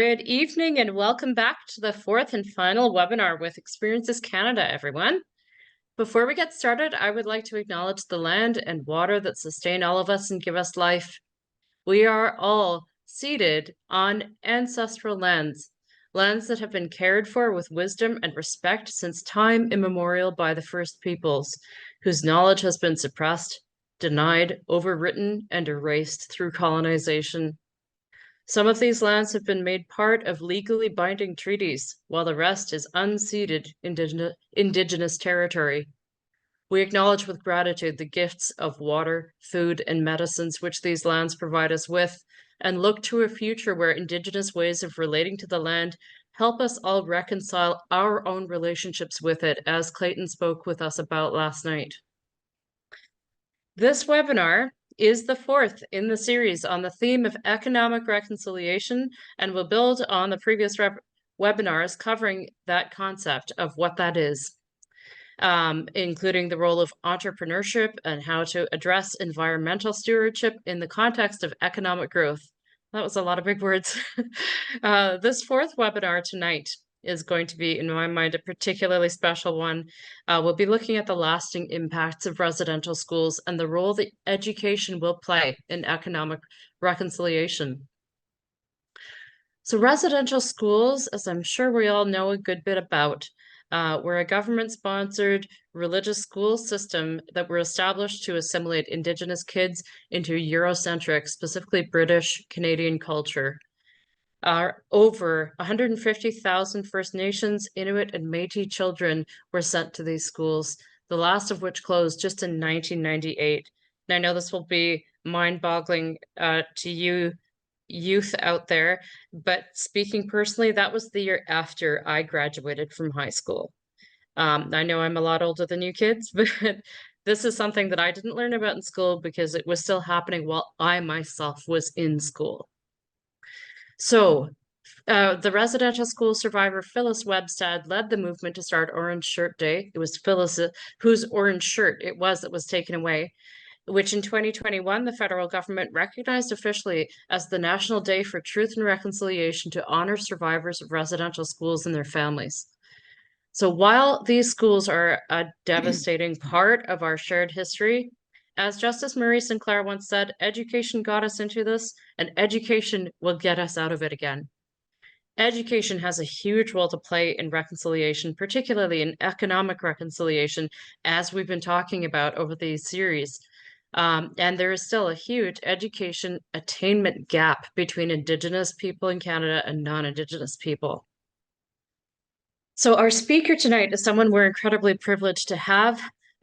Good evening and welcome back to the fourth and final webinar with Experiences Canada, everyone. Before we get started, I would like to acknowledge the land and water that sustain all of us and give us life. We are all seated on ancestral lands, lands that have been cared for with wisdom and respect since time immemorial by the First Peoples, whose knowledge has been suppressed, denied, overwritten, and erased through colonization. Some of these lands have been made part of legally binding treaties, while the rest is unceded indigenous territory. We acknowledge with gratitude the gifts of water, food, and medicines which these lands provide us with, and look to a future where Indigenous ways of relating to the land help us all reconcile our own relationships with it, as Clayton spoke with us about last night. This webinar is the fourth in the series on the theme of economic reconciliation and will build on the previous webinars covering that concept of what that is, including the role of entrepreneurship and how to address environmental stewardship in the context of economic growth. That was a lot of big words. This fourth webinar tonight is going to be, in my mind, a particularly special one. We'll be looking at the lasting impacts of residential schools and the role that education will play in economic reconciliation. So residential schools, as I'm sure we all know a good bit about, were a government-sponsored religious school system that were established to assimilate Indigenous kids into Eurocentric, specifically British Canadian culture. Over 150,000 First Nations, Inuit, and Métis children were sent to these schools, the last of which closed just in 1998. And I know this will be mind-boggling to you youth out there, but speaking personally, that was the year after I graduated from high school. I know I'm a lot older than you kids, but this is something that I didn't learn about in school because it was still happening while I myself was in school. So the residential school survivor Phyllis Webstad led the movement to start Orange Shirt Day. It was Phyllis whose orange shirt it was that was taken away, which in 2021, the federal government recognized officially as the National Day for Truth and Reconciliation to honor survivors of residential schools and their families. So while these schools are a devastating part of our shared history, as Justice Murray Sinclair once said, education got us into this, and education will get us out of it again. Education has a huge role to play in reconciliation, particularly in economic reconciliation, as we've been talking about over these series. And there is still a huge education attainment gap between Indigenous people in Canada and non-Indigenous people. So our speaker tonight is someone we're incredibly privileged to have,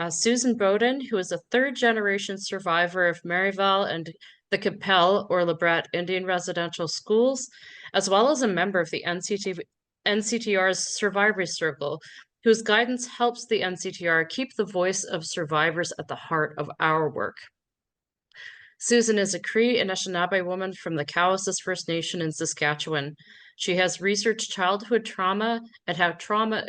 Susan Bowden, who is a third-generation survivor of Maryvale and the Qu'Appelle or LeBret Indian residential schools, as well as a member of the NCTR's Survivory Circle, whose guidance helps the NCTR keep the voice of survivors at the heart of our work. Susan is a Cree Anishinaabe woman from the Cowessess First Nation in Saskatchewan. She has researched childhood trauma and how trauma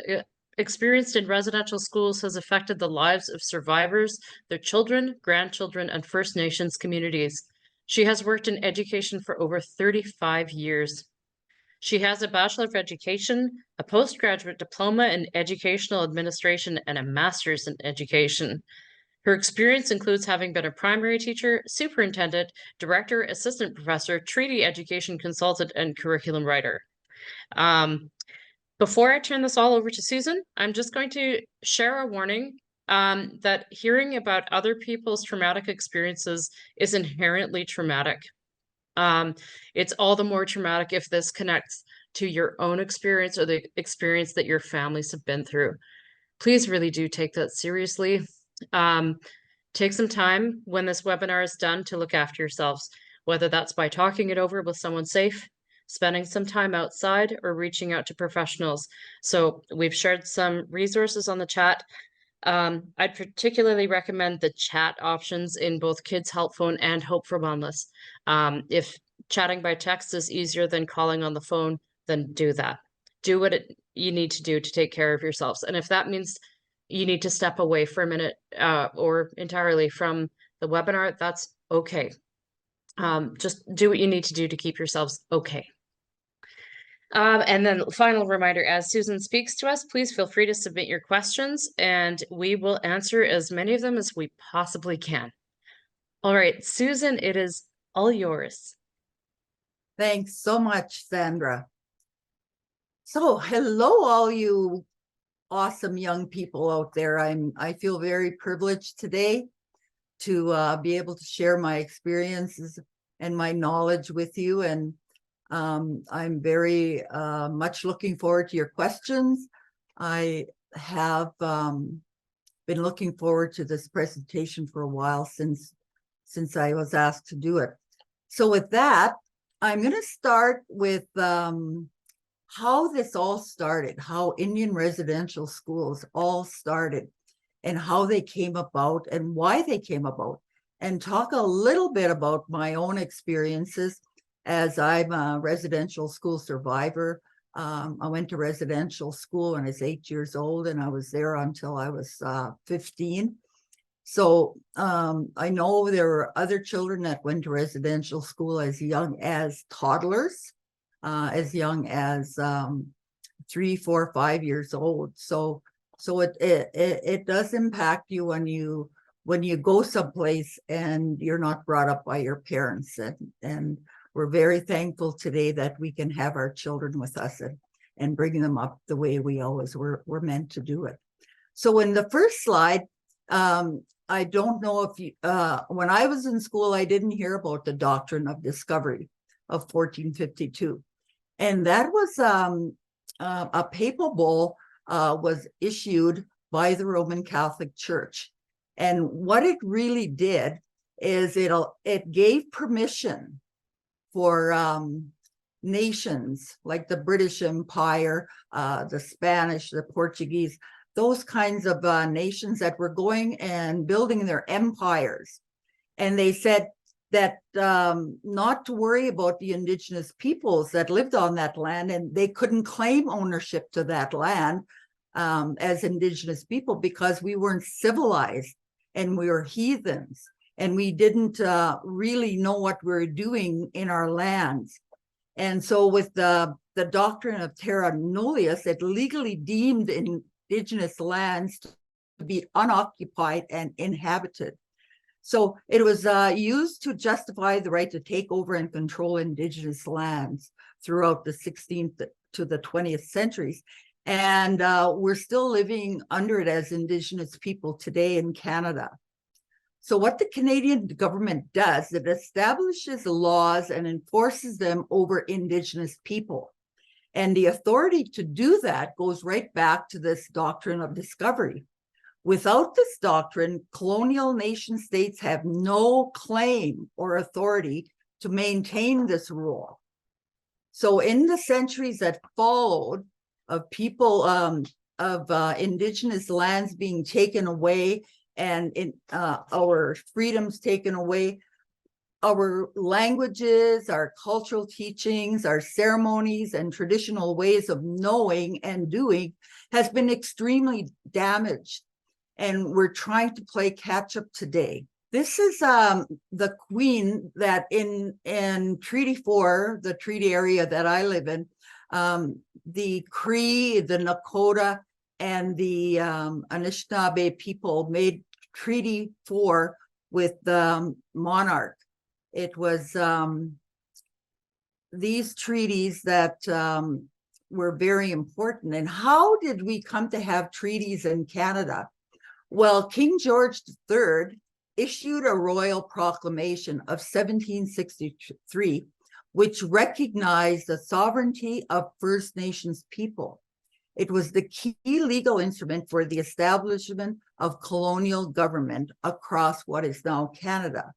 experienced in residential schools has affected the lives of survivors, their children, grandchildren, and First Nations communities. She has worked in education for over 35 years. She has a Bachelor of Education, a postgraduate diploma in Educational Administration, and a Master's in Education. Her experience includes having been a primary teacher, superintendent, director, assistant professor, treaty education consultant, and curriculum writer. Before I turn this all over to Susan, I'm just going to share a warning that hearing about other people's traumatic experiences is inherently traumatic. It's all the more traumatic if this connects to your own experience or the experience that your families have been through. Please really do take that seriously. Take some time when this webinar is done to look after yourselves, whether that's by talking it over with someone safe, spending some time outside, or reaching out to professionals. So we've shared some resources on the chat. I'd particularly recommend the chat options in both Kids Help Phone and Hope for Wellness. If chatting by text is easier than calling on the phone, then do that. Do what you need to do to take care of yourselves. And if that means you need to step away for a minute or entirely from the webinar, that's okay. Just do what you need to do to keep yourselves okay. And then final reminder, as Susan speaks to us, please feel free to submit your questions and we will answer as many of them as we possibly can. All right, Susan, it is all yours. Thanks so much, Sandra. So hello, all you awesome young people out there. I feel very privileged today to be able to share my experiences and my knowledge with you. And I'm very much looking forward to your questions. I have been looking forward to this presentation for a while since I was asked to do it. So with that, I'm going to start with how this all started, how Indian residential schools all started, and how they came about and why they came about, and talk a little bit about my own experiences as I'm a residential school survivor. I went to residential school when I was 8 years old, and I was there until I was 15. So I know there were other children that went to residential school as young as toddlers, as young as 3, 4, 5 years old. So it does impact you when you go someplace and you're not brought up by your parents. And we're very thankful today that we can have our children with us and bring them up the way we always were meant to do it. So in the first slide, I don't know if you, when I was in school, I didn't hear about the doctrine of discovery of 1452. And that was a papal bull was issued by the Roman Catholic Church. And what it really did is it gave permission for nations like the British Empire, the Spanish, the Portuguese, those kinds of nations that were going and building their empires. And they said that not to worry about the Indigenous peoples that lived on that land, and they couldn't claim ownership to that land as Indigenous people because we weren't civilized and we were heathens and we didn't really know what we were doing in our lands. And so with the doctrine of terra nullius, it legally deemed Indigenous lands to be unoccupied and inhabited. So it was used to justify the right to take over and control Indigenous lands throughout the 16th to the 20th centuries. And we're still living under it as Indigenous people today in Canada. So what the Canadian government does, it establishes laws and enforces them over Indigenous people. And the authority to do that goes right back to this doctrine of discovery. Without this doctrine, colonial nation states have no claim or authority to maintain this rule. So in the centuries that followed of people, of Indigenous lands being taken away and our freedoms taken away, our languages, our cultural teachings, our ceremonies, and traditional ways of knowing and doing has been extremely damaged. And we're trying to play catch up today. This is the Queen that in Treaty 4, the treaty area that I live in, the Cree, the Nakota, and the Anishinaabe people made Treaty 4 with the monarch. It was these treaties that were very important. And how did we come to have treaties in Canada? Well, King George III issued a royal proclamation of 1763, which recognized the sovereignty of First Nations people. It was the key legal instrument for the establishment of colonial government across what is now Canada.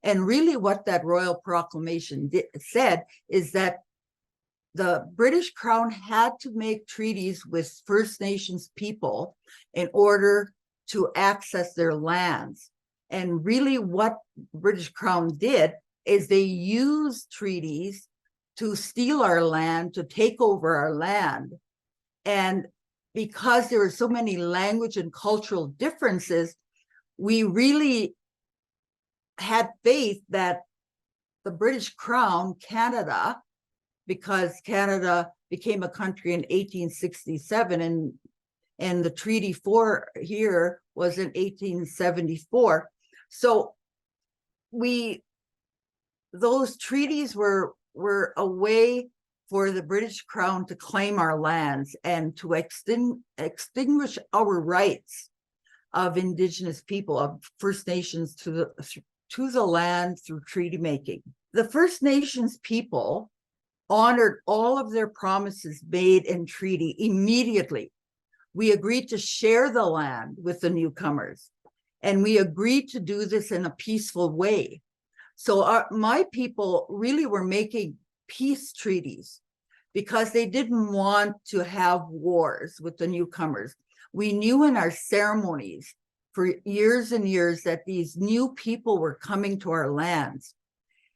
And really what that royal proclamation said is that the British Crown had to make treaties with First Nations people in order to access their lands. And really what British Crown did is they used treaties to steal our land, to take over our land. And because there were so many language and cultural differences, we really had faith that the British Crown, Canada, because Canada became a country in 1867, and the Treaty 4 here was in 1874. So those treaties were a way for the British Crown to claim our lands and to extinguish our rights of Indigenous people, of First Nations to the land through treaty making. The First Nations people honored all of their promises made in treaty immediately. We agreed to share the land with the newcomers, and we agreed to do this in a peaceful way. So my people really were making peace treaties because they didn't want to have wars with the newcomers. We knew in our ceremonies for years and years that these new people were coming to our lands.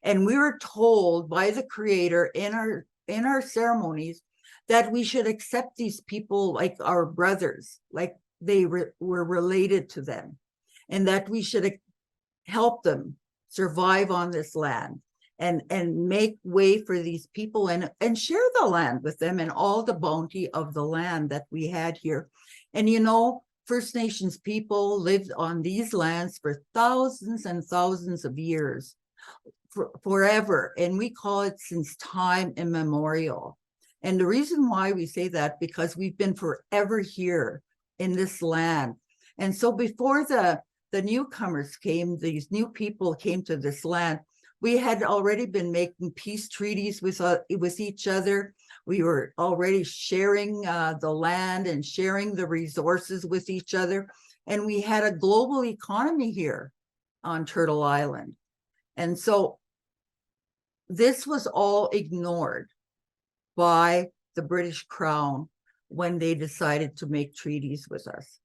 And we were told by the Creator in our ceremonies that we should accept these people like our brothers, like they were related to them, and that we should help them survive on this land and make way for these people and share the land with them and all the bounty of the land that we had here. And you know, First Nations people lived on these lands for thousands and thousands of years, forever. And we call it since time immemorial. And the reason why we say that, because we've been forever here in this land. And so before the newcomers came, these new people came to this land, we had already been making peace treaties with each other. We were already sharing the land and sharing the resources with each other. And we had a global economy here on Turtle Island. And so this was all ignored by the British Crown when they decided to make treaties with us.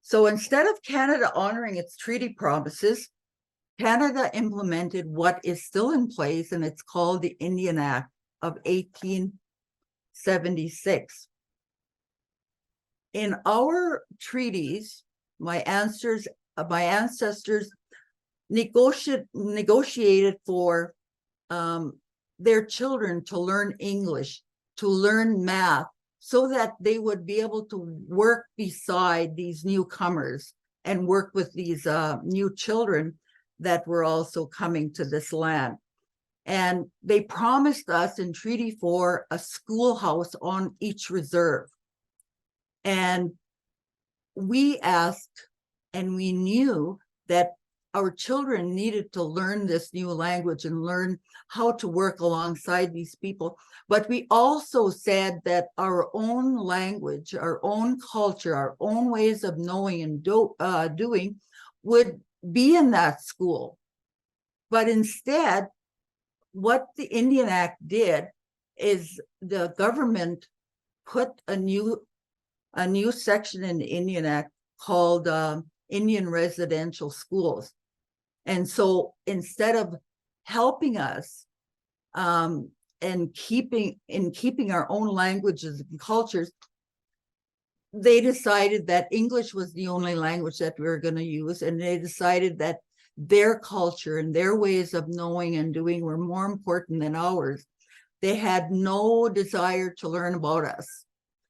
So instead of Canada honoring its treaty promises, Canada implemented what is still in place, and it's called the Indian Act of 1876. In our treaties, my ancestors negotiated for their children to learn English, to learn math, so that they would be able to work beside these newcomers and work with these new children that were also coming to this land. And they promised us in Treaty 4 a schoolhouse on each reserve. And we asked, and we knew that our children needed to learn this new language and learn how to work alongside these people. But we also said that our own language, our own culture, our own ways of knowing and doing would be in that school. But instead, what the Indian Act did is the government put a new section in the Indian Act called Indian residential schools. And so instead of helping us and keeping our own languages and cultures, they decided that English was the only language that we were going to use. And they decided that their culture and their ways of knowing and doing were more important than ours. They had no desire to learn about us.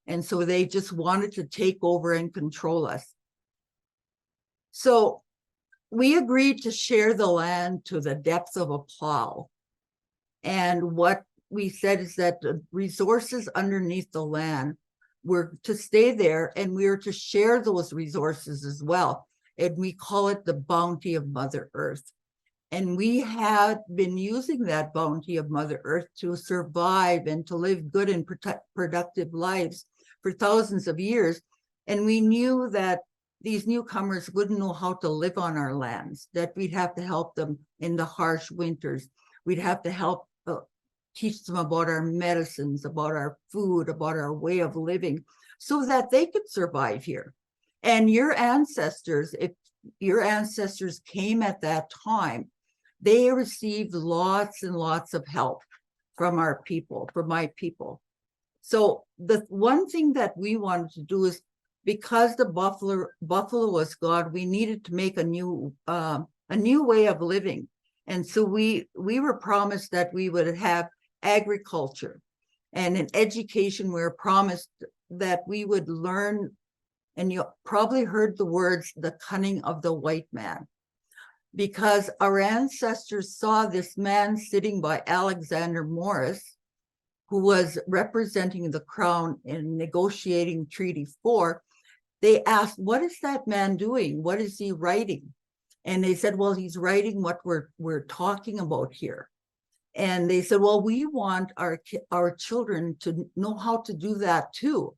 And so they just wanted to take over and control us. So we agreed to share the land to the depth of a plow. And what we said is that the resources underneath the land were to stay there, and we were to share those resources as well. And we call it the bounty of Mother Earth. And we had been using that bounty of Mother Earth to survive and to live good and productive lives for thousands of years. And we knew that these newcomers wouldn't know how to live on our lands, that we'd have to help them in the harsh winters. We'd have to help teach them about our medicines, about our food, about our way of living, so that they could survive here. And your ancestors, if your ancestors came at that time, they received lots and lots of help from our people, from my people. So the one thing that we wanted to do is, because the buffalo was God, we needed to make a new way of living. And so we were promised that we would have agriculture. And in education, we were promised that we would learn, and you probably heard the words, the cunning of the white man, because our ancestors saw this man sitting by Alexander Morris, who was representing the crown in negotiating Treaty 4. They asked, what is that man doing? What is he writing? And they said, well, he's writing what we're talking about here. And they said, well, we want our children to know how to do that too.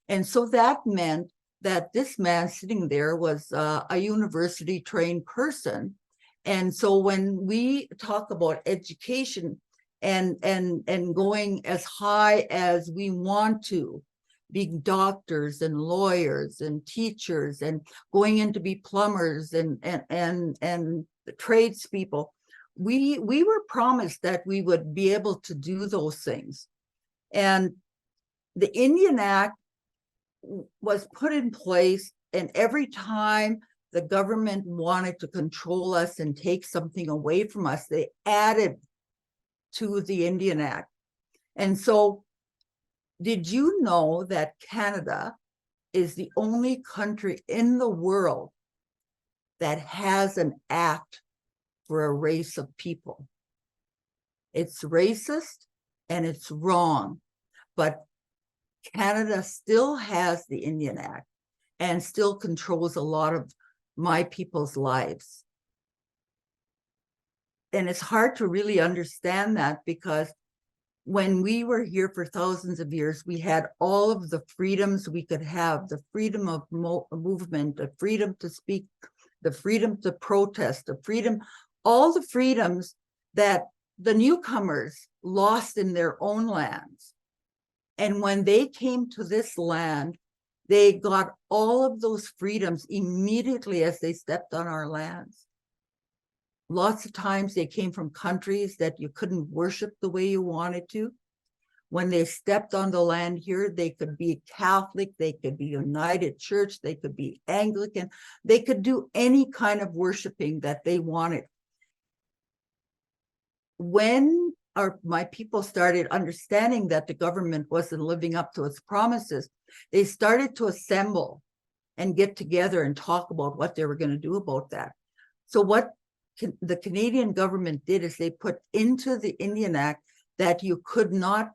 And so that meant that this man sitting there was a university trained person. And so when we talk about education and going as high as we want to, being doctors and lawyers and teachers and going in to be plumbers and tradespeople, we were promised that we would be able to do those things. And the Indian Act was put in place, and every time the government wanted to control us and take something away from us, they added to the Indian Act. And so, did you know that Canada is the only country in the world that has an act for a race of people? It's racist and it's wrong, but Canada still has the Indian Act and still controls a lot of my people's lives. And it's hard to really understand that, because when we were here for thousands of years, we had all of the freedoms we could have, the freedom of movement, the freedom to speak, the freedom to protest, the freedom, all the freedoms that the newcomers lost in their own lands. And when they came to this land, they got all of those freedoms immediately as they stepped on our lands. Lots of times they came from countries that you couldn't worship the way you wanted to. When they stepped on the land here, they could be Catholic, they could be United Church, they could be Anglican, they could do any kind of worshiping that they wanted. When my people started understanding that the government wasn't living up to its promises, they started to assemble and get together and talk about what they were going to do about that. So what the Canadian government did is they put into the Indian Act that you could not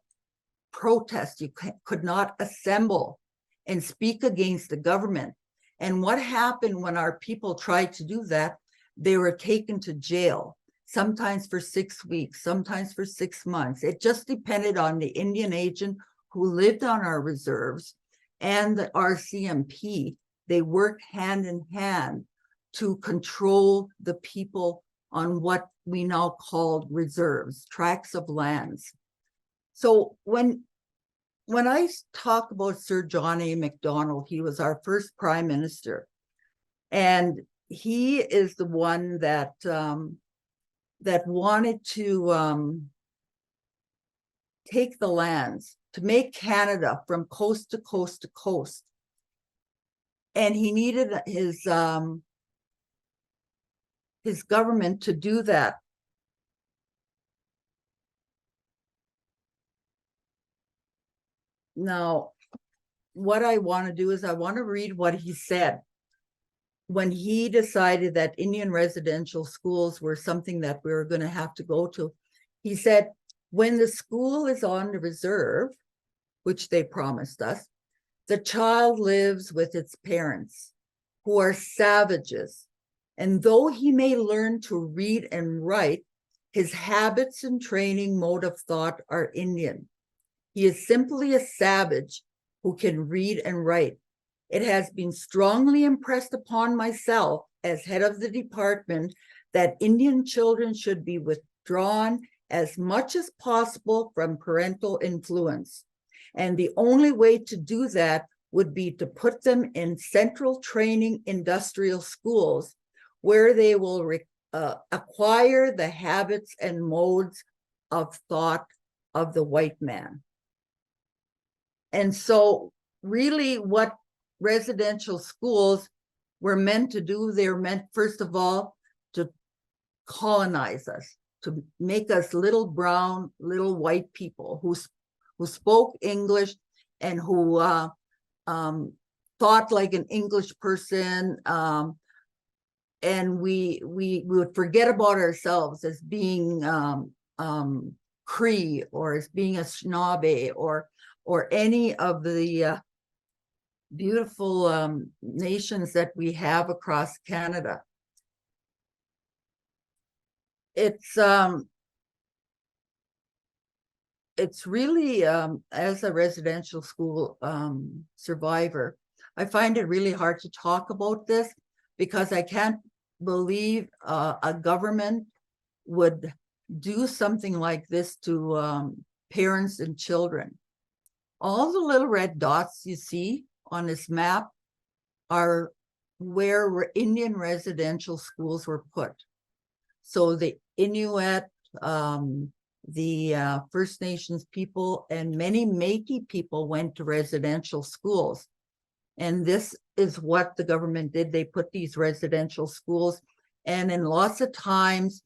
protest, you could not assemble and speak against the government. And what happened when our people tried to do that? They were taken to jail, sometimes for 6 weeks, sometimes for 6 months. It just depended on the Indian agent who lived on our reserves and the RCMP. They worked hand in hand to control the people on what we now call reserves, tracts of lands. So when I talk about Sir John A. Macdonald, he was our first prime minister, and he is the one that wanted to take the lands, to make Canada from coast to coast to coast. And he needed his government to do that. Now, what I want to do is I want to read what he said when he decided that Indian residential schools were something that we were going to have to go to. He said, when the school is on the reserve, which they promised us, the child lives with its parents, who are savages. And though he may learn to read and write, his habits and training mode of thought are Indian. He is simply a savage who can read and write. It has been strongly impressed upon myself as head of the department that Indian children should be withdrawn as much as possible from parental influence. And the only way to do that would be to put them in central training industrial schools where they will acquire the habits and modes of thought of the white man. And so really what residential schools were meant to do, they were meant, first of all, to colonize us, to make us little brown, little white people who spoke English and who thought like an English person. And we would forget about ourselves as being Cree or as being a Snobe or any of the beautiful nations that we have across Canada. It's really, as a residential school survivor, I find it really hard to talk about this because I can't believe a government would do something like this to parents and children. All the little red dots you see on this map are where Indian residential schools were put. So the Inuit, the First Nations people, and many Métis people went to residential schools. And this is what the government did. They put these residential schools, and in lots of times,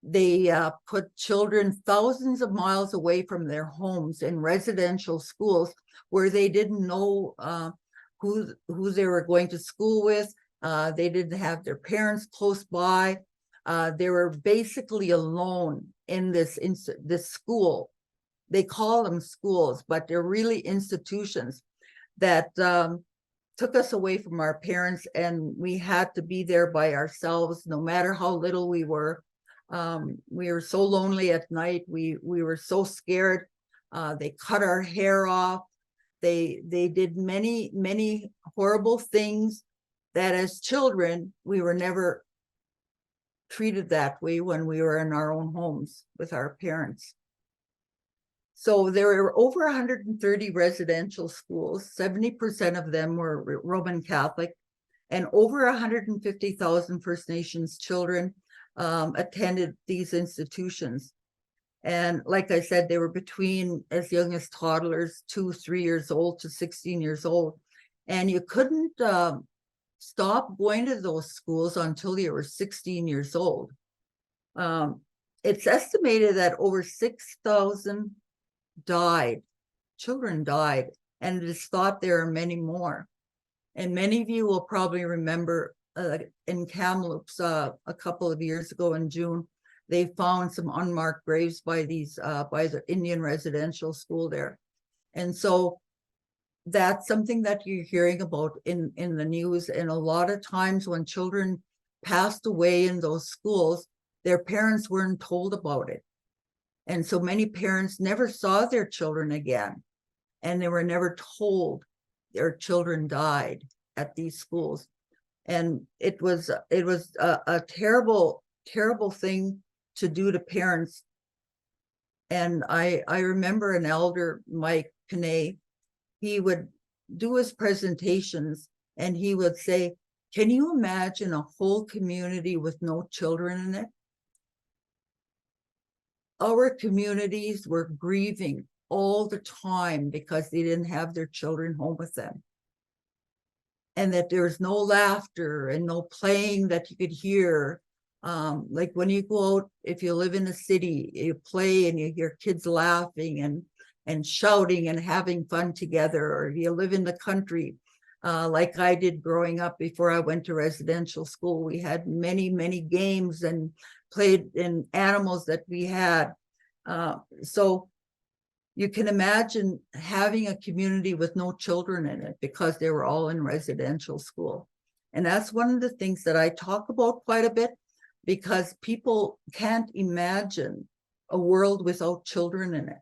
they put children thousands of miles away from their homes in residential schools where they didn't know who they were going to school with. They didn't have their parents close by. They were basically alone in this school. They call them schools, but they're really institutions that took us away from our parents, and we had to be there by ourselves, no matter how little we were. We were so lonely at night. We were so scared. They cut our hair off. They did many horrible things that as children, we were never treated that way when we were in our own homes with our parents. So there were over 130 residential schools. 70% of them were Roman Catholic, and over 150,000 First Nations children attended these institutions. And like I said, they were between as young as toddlers, 2-3 years old to 16 years old. And you couldn't stop going to those schools until you were 16 years old. It's estimated that over 6,000 children died, and it is thought there are many more. And many of you will probably remember in Kamloops a couple of years ago in June, they found some unmarked graves by the Indian residential school there. And so that's something that you're hearing about in the news. And a lot of times when children passed away in those schools, their parents weren't told about it. And so many parents never saw their children again, and they were never told their children died at these schools. And it was a terrible thing to do to parents. And I remember an elder, Mike Panay, he would do his presentations and he would say, "Can you imagine a whole community with no children in it?" Our communities were grieving all the time because they didn't have their children home with them. And that there was no laughter and no playing that you could hear. Like when you go out, if you live in a city, you play and you hear kids laughing and shouting and having fun together. Or if you live in the country, like I did growing up before I went to residential school, we had many games and played in animals that we had. So you can imagine having a community with no children in it because they were all in residential school. And that's one of the things that I talk about quite a bit, because people can't imagine a world without children in it.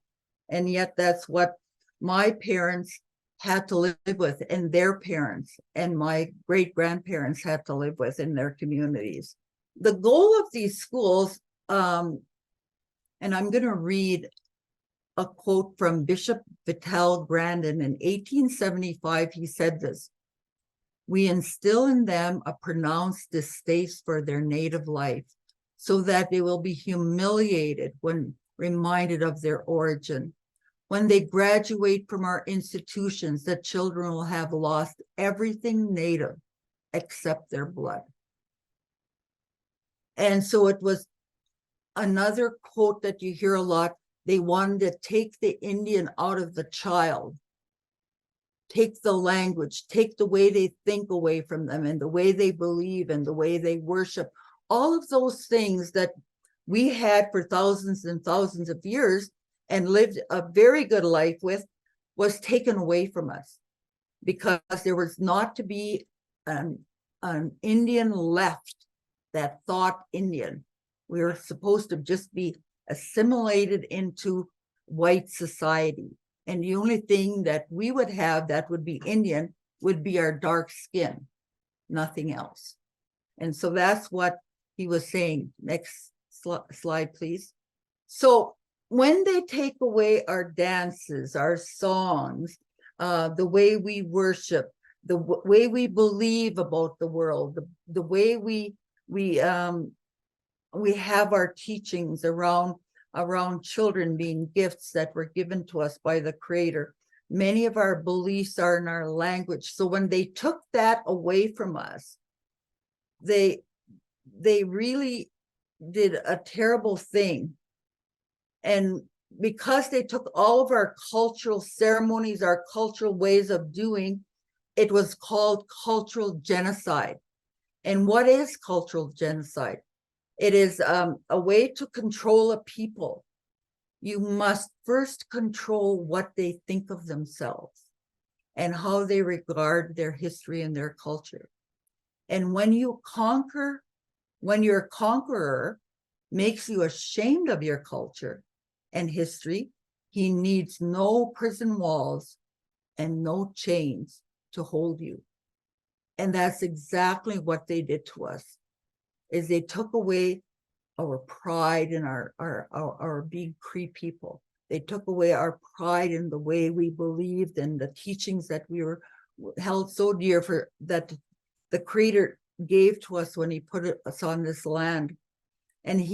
And yet that's what my parents had to live with, and their parents and my great-grandparents had to live with in their communities. The goal of these schools, and I'm going to read a quote from Bishop Vital Grandin in 1875. He said this: "We instill in them a pronounced distaste for their native life, so that they will be humiliated when reminded of their origin. When they graduate from our institutions, the children will have lost everything native except their blood." And so it was another quote that you hear a lot, they wanted to take the Indian out of the child, take the language, take the way they think away from them, and the way they believe and the way they worship. All of those things that we had for thousands and thousands of years and lived a very good life with was taken away from us, because there was not to be an Indian left that thought Indian. We were supposed to just be assimilated into white society. And the only thing that we would have that would be Indian would be our dark skin, nothing else. And so that's what he was saying. Next slide, please. So when they take away our dances, our songs, the way we worship, the way we believe about the world, the way we have our teachings around children being gifts that were given to us by the Creator. Many of our beliefs are in our language. So when they took that away from us, they really did a terrible thing. And because they took all of our cultural ceremonies, our cultural ways of doing, it was called cultural genocide. And what is cultural genocide? It is a way to control a people. You must first control what they think of themselves and how they regard their history and their culture. And when you conquer, when your conqueror makes you ashamed of your culture and history, he needs no prison walls and no chains to hold you. And that's exactly what they did to us. Is they took away our pride in our being Cree people. They took away our pride in the way we believed and the teachings that we were held so dear for, that the Creator gave to us when he put us on this land. And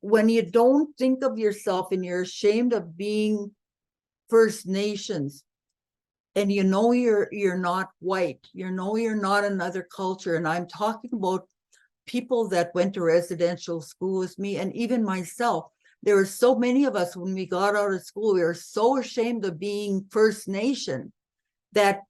when you don't think of yourself and you're ashamed of being First Nations, and you know you're not white, you know you're not another culture. And I'm talking about people that went to residential school with me, and even myself. There were so many of us when we got out of school, we were so ashamed of being First Nation that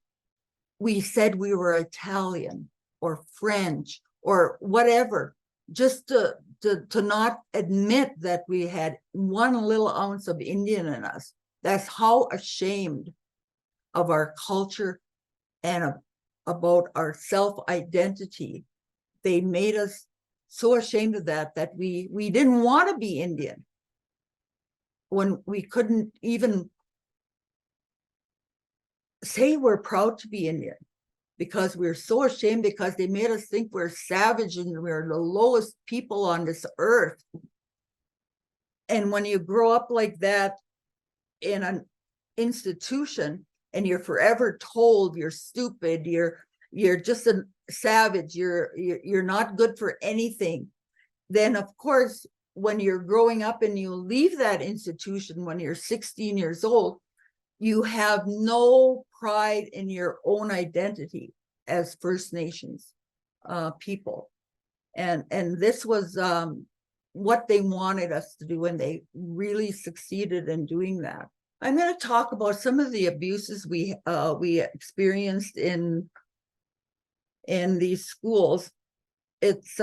we said we were Italian or French or whatever, just to not admit that we had one little ounce of Indian in us. That's how ashamed of our culture and about our self-identity. They made us so ashamed of that we didn't want to be Indian, when we couldn't even say we're proud to be Indian, because we're so ashamed, because they made us think we're savage and we're the lowest people on this earth. And when you grow up like that in an institution, and you're forever told you're stupid, you're just a savage, you're not good for anything, then of course when you're growing up and you leave that institution when you're 16 years old, you have no pride in your own identity as First Nations people. And this was what they wanted us to do, and they really succeeded in doing that. I'm going to talk about some of the abuses we experienced in these schools. It's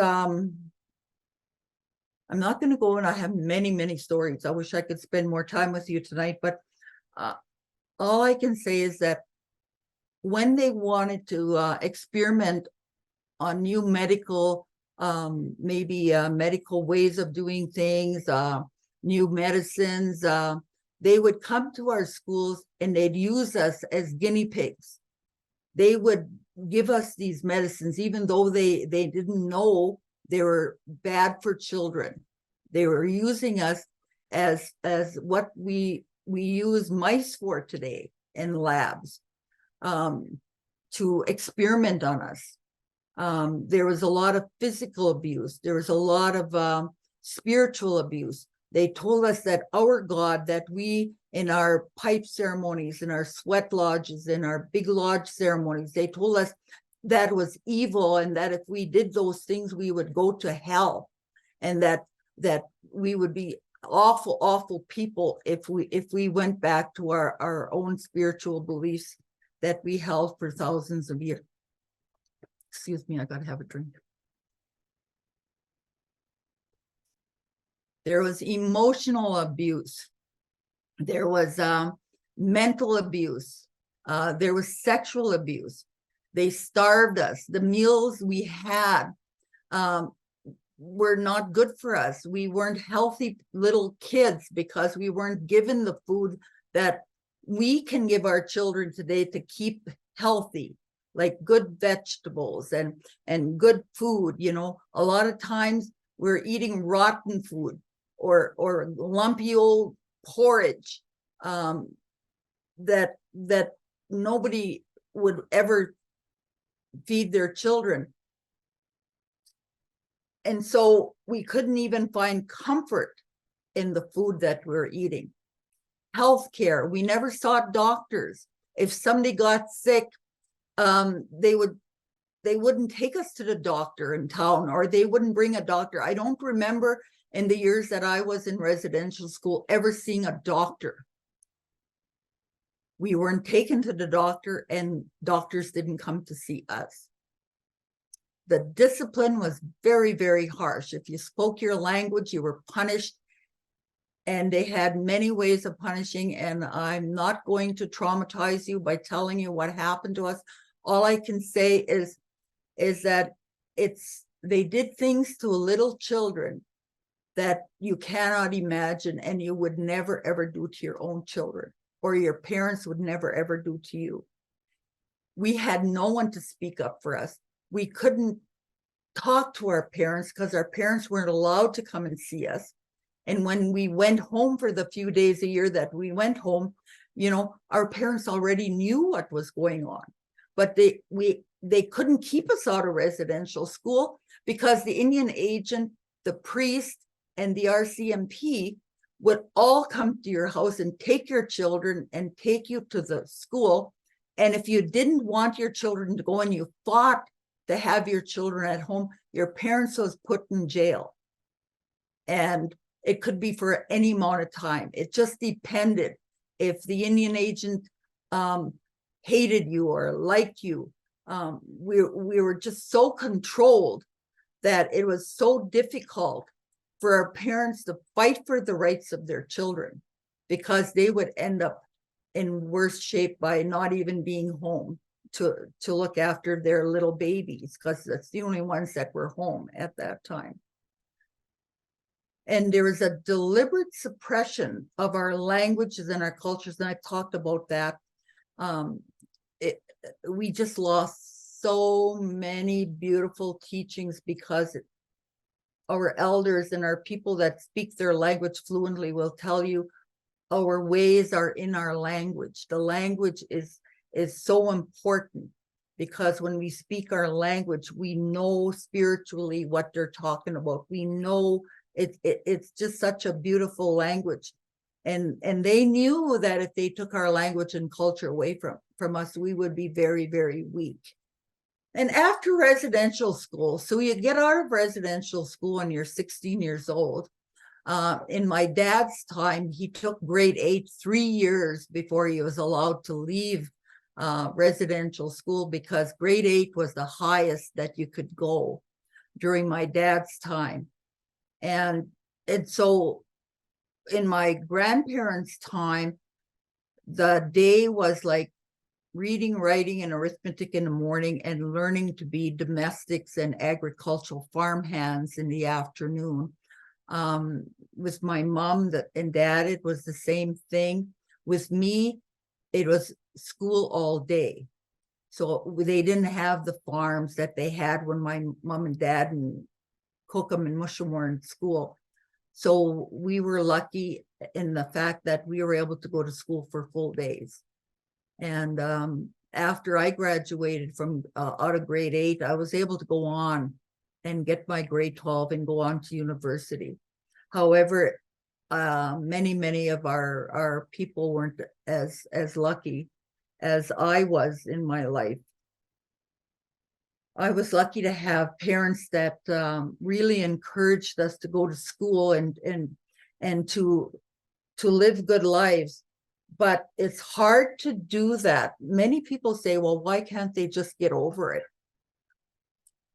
I'm not going to go, and I have many stories. I wish I could spend more time with you tonight, but all I can say is that when they wanted to experiment on new medical, medical ways of doing things, new medicines, they would come to our schools and they'd use us as guinea pigs. They would give us these medicines, even though they didn't know they were bad for children. They were using us as what we use mice for today in labs, to experiment on us. There was a lot of physical abuse. There was a lot of spiritual abuse. They told us that our God, that we, in our pipe ceremonies, in our sweat lodges, in our big lodge ceremonies, they told us that was evil, and that if we did those things, we would go to hell. and that we would be awful people if we went back to our own spiritual beliefs that we held for thousands of years. Excuse me, I gotta have a drink. There was emotional abuse. There was mental abuse. There was sexual abuse. They starved us. The meals we had were not good for us. We weren't healthy little kids because we weren't given the food that we can give our children today to keep healthy, like good vegetables and good food. You know, a lot of times we're eating rotten food or lumpy old porridge that nobody would ever feed their children. And so we couldn't even find comfort in the food that we're eating. Healthcare, we never saw doctors. If somebody got sick, they wouldn't take us to the doctor in town, or they wouldn't bring a doctor. I don't remember in the years that I was in residential school ever seeing a doctor. We weren't taken to the doctor, and doctors didn't come to see us. The discipline was very, very harsh. If you spoke your language, you were punished. And they had many ways of punishing. And I'm not going to traumatize you by telling you what happened to us. All I can say is that they did things to little children that you cannot imagine, and you would never, ever do to your own children, or your parents would never, ever do to you. We had no one to speak up for us. We couldn't talk to our parents because our parents weren't allowed to come and see us. And when we went home for the few days a year that we went home, you know, our parents already knew what was going on, but they couldn't keep us out of residential school because the Indian agent, the priest, and the RCMP would all come to your house and take your children and take you to the school. And if you didn't want your children to go and you fought to have your children at home, your parents was put in jail. And it could be for any amount of time. It just depended if the Indian agent hated you or liked you. We were just so controlled that it was so difficult for our parents to fight for the rights of their children, because they would end up in worse shape by not even being home to look after their little babies, because that's the only ones that were home at that time. And there was a deliberate suppression of our languages and our cultures, and I talked about that. We just lost so many beautiful teachings because our elders and our people that speak their language fluently will tell you our ways are in our language. The language is so important, because when we speak our language, we know spiritually what they're talking about. We know it's just such a beautiful language. And they knew that if they took our language and culture away from us, we would be very, very weak. And after residential school, so you get out of residential school when you're 16 years old. In my dad's time, he took grade 8 3 years before he was allowed to leave residential school, because grade 8 was the highest that you could go during my dad's time. And so in my grandparents' time, the day was like reading, writing, and arithmetic in the morning, and learning to be domestics and agricultural farm hands in the afternoon. With my mom and dad, it was the same thing. With me, it was school all day. So they didn't have the farms that they had when my mom and dad and Cookham and Musham were in school. So we were lucky in the fact that we were able to go to school for full days. And after I graduated from out of grade 8, I was able to go on and get my grade 12 and go on to university. However, many of our people weren't as lucky as I was in my life. I was lucky to have parents that really encouraged us to go to school and to live good lives. But it's hard to do that. Many people say, well, why can't they just get over it?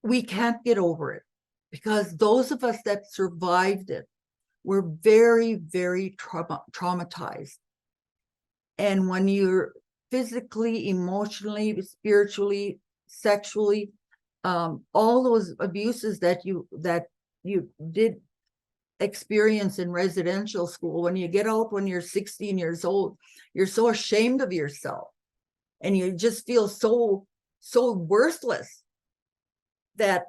We can't get over it because those of us that survived it were very, very traumatized. And when you're physically, emotionally, spiritually, sexually, all those abuses that you did experience in residential school, when you get out when you're 16 years old, you're so ashamed of yourself and you just feel so worthless. That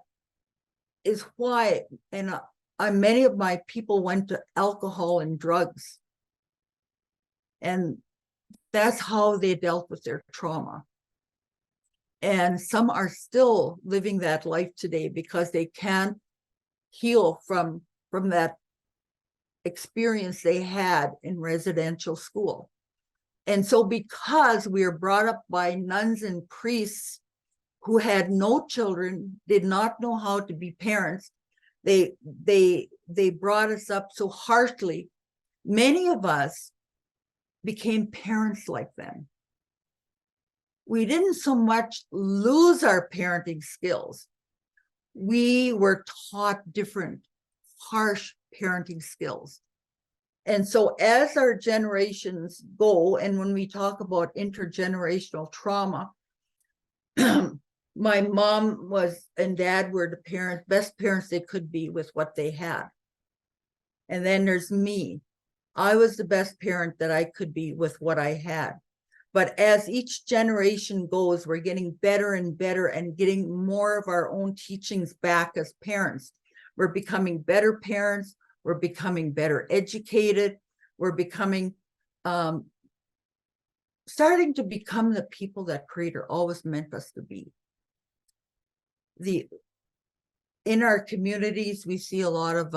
is why, and many of my people went to alcohol and drugs, and that's how they dealt with their trauma. And some are still living that life today because they can't heal from that experience they had in residential school. And so because we were brought up by nuns and priests who had no children, did not know how to be parents, they brought us up so harshly. Many of us became parents like them. We didn't so much lose our parenting skills. We were taught different, harsh parenting skills. And so as our generations go, and when we talk about intergenerational trauma, my mom and dad were the best parents they could be with what they had. And then there's me. I was the best parent that I could be with what I had. But as each generation goes, we're getting better and better and getting more of our own teachings back as parents. We're becoming better parents. We're becoming better educated. We're becoming, starting to become the people that Creator always meant us to be. In our communities, we see a lot of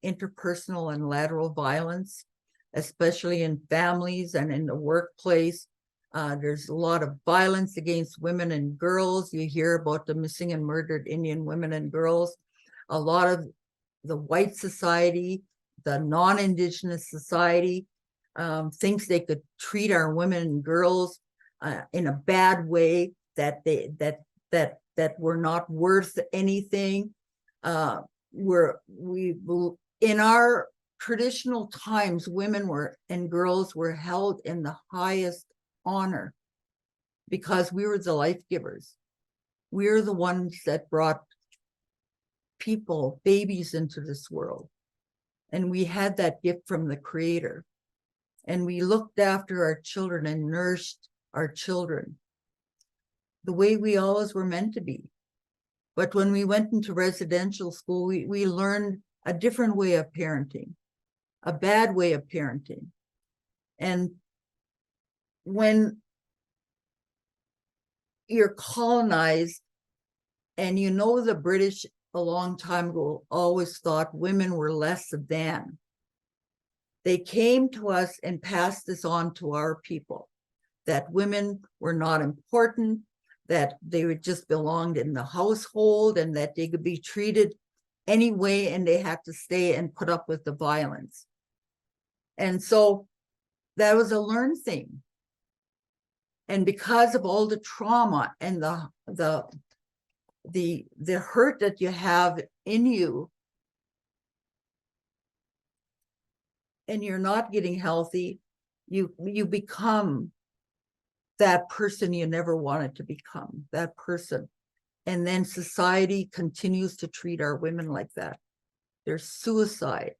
interpersonal and lateral violence, especially in families and in the workplace. There's a lot of violence against women and girls. You hear about the missing and murdered Indian women and girls. A lot of the white society, the non-Indigenous society, thinks they could treat our women and girls in a bad way, that we're not worth anything. In our traditional times, women and girls were held in the highest honor because we were the life givers. We're the ones that brought babies into this world. And we had that gift from the Creator. And we looked after our children and nourished our children the way we always were meant to be. But when we went into residential school, we learned a different way of parenting, a bad way of parenting. And when you're colonized, and the British a long time ago always thought women were less than. They came to us and passed this on to our people, that women were not important, that they would just belonged in the household, and that they could be treated anyway, and they had to stay and put up with the violence. And so that was a learned thing. And because of all the trauma and the hurt that you have in you, and you're not getting healthy, you become that person you never wanted to become, that person. And then society continues to treat our women like that. There's suicide.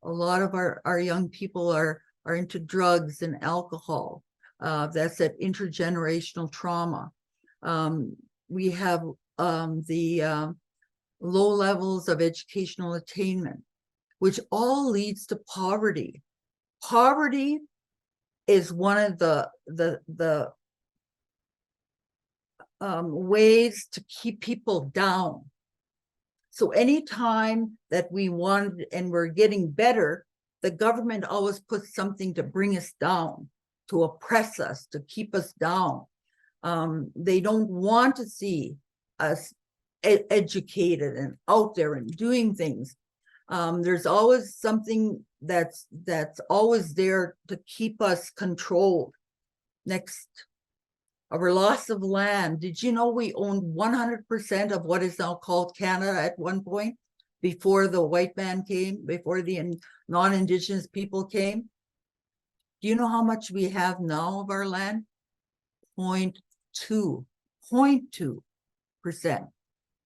A lot of our young people are into drugs and alcohol. That's that intergenerational trauma. We have the low levels of educational attainment, which all leads to poverty. Poverty is one of the ways to keep people down. So anytime that we want and we're getting better, the government always puts something to bring us down, to oppress us, to keep us down. They don't want to see us educated and out there and doing things. There's always something that's always there to keep us controlled. Next, our loss of land. Did you know we owned 100% of what is now called Canada at one point, before the white man came, before the non-Indigenous people came? Do you know how much we have now of our land? 0.2%,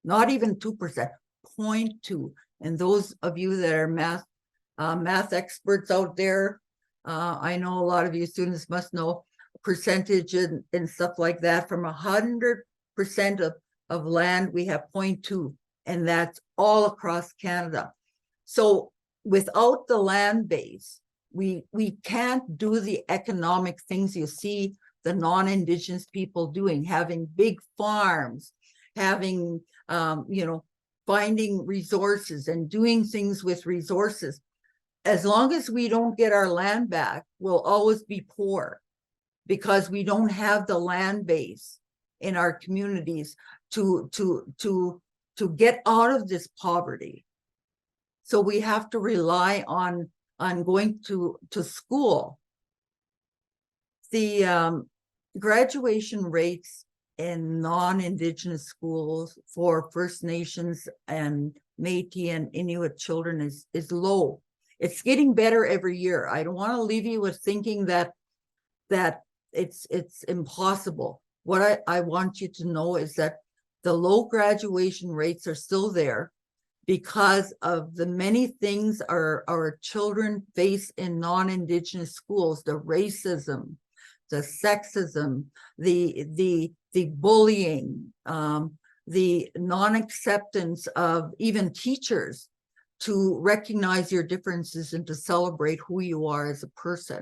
not even 2%, 0.2. And those of you that are math experts out there, I know a lot of you students must know percentage and stuff like that. From 100% of land, we have 0.2, and that's all across Canada. So without the land base, we can't do the economic things you see the non-Indigenous people doing, having big farms, having, finding resources and doing things with resources. As long as we don't get our land back, we'll always be poor, because we don't have the land base in our communities to get out of this poverty. So we have to rely on going to school. The graduation rates in non-Indigenous schools for First Nations and Métis and Inuit children is low. It's getting better every year. I don't want to leave you with thinking that it's impossible. What I want you to know is that the low graduation rates are still there because of the many things our children face in non-Indigenous schools: the racism, the sexism, the bullying, the non-acceptance of even teachers to recognize your differences and to celebrate who you are as a person,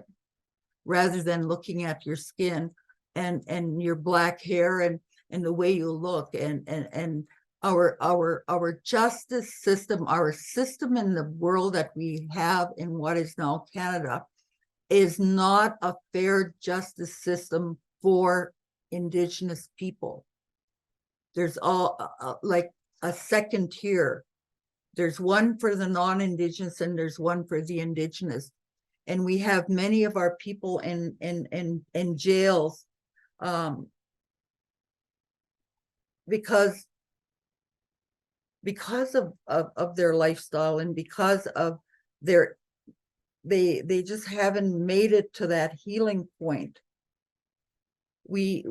rather than looking at your skin and your black hair and the way you look. And our justice system, our system in the world that we have in what is now Canada, is not a fair justice system for Indigenous people. There's like a second tier. There's one for the non-Indigenous and there's one for the Indigenous. And we have many of our people in jails because of their lifestyle, and because of they just haven't made it to that healing point. We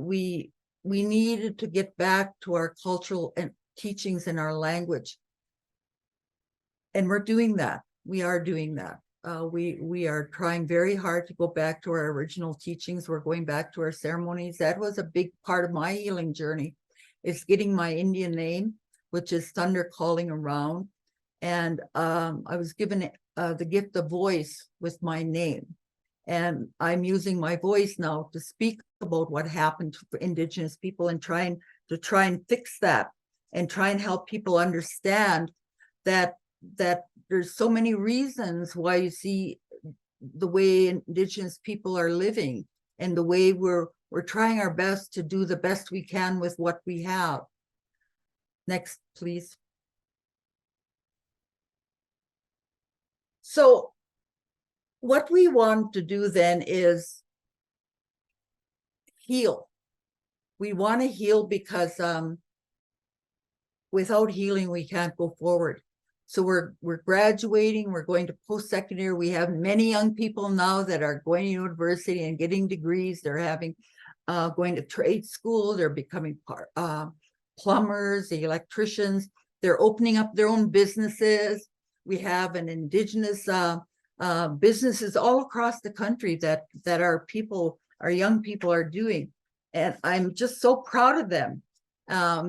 needed to get back to our cultural and teachings and our language, and we're doing that. We are doing that. We are trying very hard to go back to our original teachings. We're going back to our ceremonies. That was a big part of my healing journey, is getting my Indian name, which is Thunder Calling Around. And I was given the gift of voice with my name. And I'm using my voice now to speak about what happened to Indigenous people, and trying and fix that, and try and help people understand that there's so many reasons why you see the way Indigenous people are living, and the way we're trying our best to do the best we can with what we have. Next, please. So what we want to do then is heal. We want to heal because without healing, we can't go forward. So we're graduating, we're going to post-secondary. We have many young people now that are going to university and getting degrees. They're having going to trade school. They're becoming plumbers, electricians. They're opening up their own businesses. We have an Indigenous businesses all across the country that our young people are doing. And I'm just so proud of them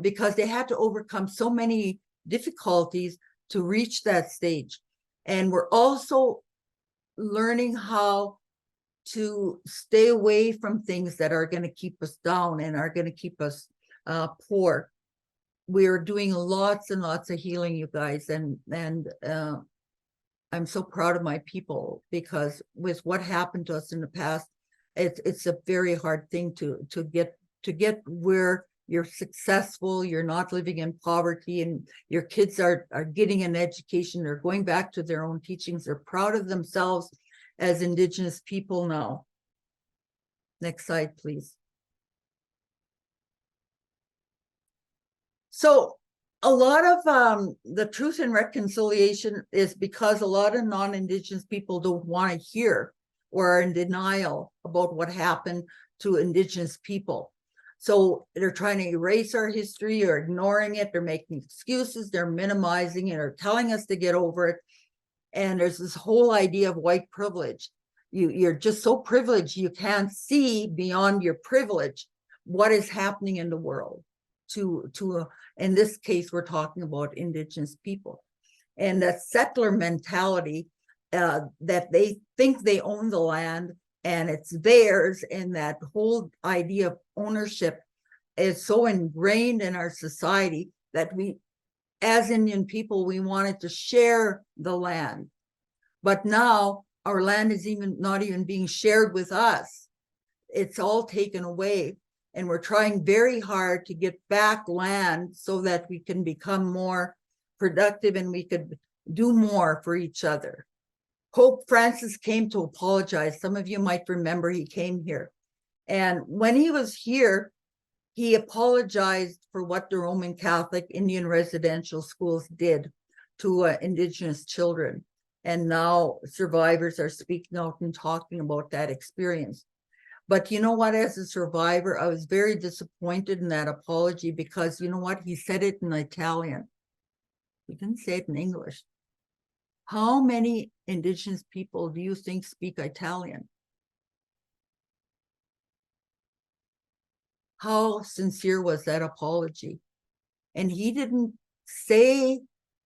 because they had to overcome so many difficulties to reach that stage. And we're also learning how to stay away from things that are going to keep us down and are going to keep us poor. We're doing lots and lots of healing, you guys, and I'm so proud of my people, because with what happened to us in the past, it's a very hard thing to get where you're successful, you're not living in poverty, and your kids are getting an education, they're going back to their own teachings, they're proud of themselves as Indigenous people now. Next slide, please. So a lot of the Truth and Reconciliation is because a lot of non-Indigenous people don't want to hear or are in denial about what happened to Indigenous people. So they're trying to erase our history or ignoring it. They're making excuses, they're minimizing it or telling us to get over it. And there's this whole idea of white privilege. You're just so privileged, you can't see beyond your privilege what is happening in the world in this case, we're talking about Indigenous people. And that settler mentality, that they think they own the land and it's theirs, and that whole idea of ownership is so ingrained in our society that we, as Indian people, we wanted to share the land. But now our land is not even being shared with us. It's all taken away. And we're trying very hard to get back land so that we can become more productive and we could do more for each other. Pope Francis came to apologize. Some of you might remember he came here. And when he was here, he apologized for what the Roman Catholic Indian residential schools did to Indigenous children. And now survivors are speaking out and talking about that experience. But you know what, as a survivor, I was very disappointed in that apology because you know what, he said it in Italian. He didn't say it in English. How many Indigenous people do you think speak Italian? How sincere was that apology? And he didn't say